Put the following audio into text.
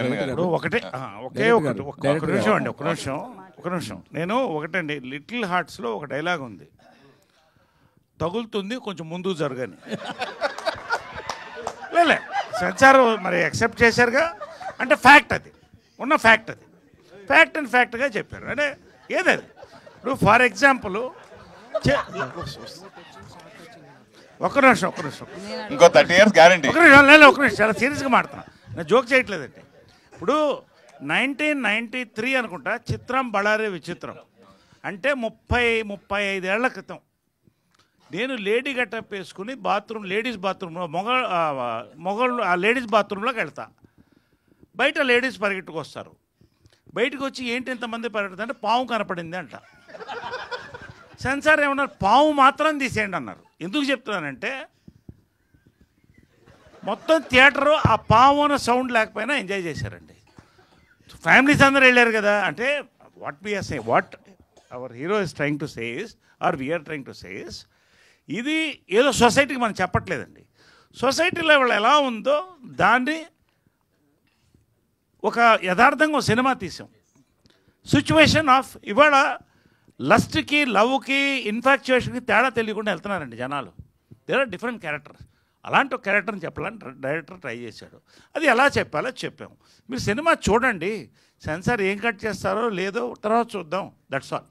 ఇప్పుడు ఒకటే ఒకే ఒకటి ఒక నిమిషం అండి, ఒక నిమిషం. నేను ఒకటండి, లిటిల్ హార్ట్స్లో ఒక డైలాగ్ ఉంది, తగులుతుంది కొంచెం ముందుకు జరగని. లే సెన్సార్ మరి యాక్సెప్ట్ చేశారుగా, అంటే ఫ్యాక్ట్, అది ఉన్న ఫ్యాక్ట్, అది ఫ్యాక్ట్ అండ్ ఫ్యాక్ట్గా చెప్పారు. అంటే ఏదది ఇప్పుడు ఫర్ ఎగ్జాంపుల్ ఒక నిమిషం ఇంకో 30 years గ్యారంటీ. ఒక నిమిషం చాలా సీరియస్గా మాట్లాడుతున్నా, నేను జోక్ చేయట్లేదండి. ఇప్పుడు 1993 అనుకుంటా చిత్రం బళారే విచిత్రం, అంటే 35 ఏళ్ల క్రితం నేను లేడీ గెటప్ వేసుకుని లేడీస్ బాత్రూంలో మొగళ్ళు ఆ లేడీస్ బాత్రూంలోకి వెళ్తా. బయట లేడీస్ పరిగెట్టుకు వస్తారు, బయటకు వచ్చి ఏంటి ఇంతమంది పరిగెడుతుంది అంటే పాము కనపడింది అంట. సెన్సార్ ఏమన్నారు, పాము మాత్రం తీసేయండి అన్నారు. ఎందుకు చెప్తున్నానంటే మొత్తం థియేటరు ఆ పాము అన్న సౌండ్ లేకపోయినా ఎంజాయ్ చేశారండి. ఫ్యామిలీస్ అందరూ వెళ్ళారు కదా. అంటే what our hero is trying to say is, or we're trying to say is, ఇది ఏదో సొసైటీకి మనం చెప్పట్లేదండి. సొసైటీలో వాళ్ళు ఎలా ఉందో దాన్ని ఒక యథార్థంగా ఒక సినిమా తీసాం. సిచ్యువేషన్ ఆఫ్ ఇవాళ లస్ట్కి, లవ్కి, ఇన్ఫాక్చుయేషన్కి తేడా తెలియకుండా వెళ్తున్నారండి జనాలు. There are different characters. అలాంటి ఒక క్యారెక్టర్ని చెప్పాలని డైరెక్టర్ ట్రై చేశాడు. అది ఎలా చెప్పాలో చెప్పాము. మీరు సినిమా చూడండి, సెన్సార్ ఏం కట్ చేస్తారో లేదో తర్వాత చూద్దాం. That's all.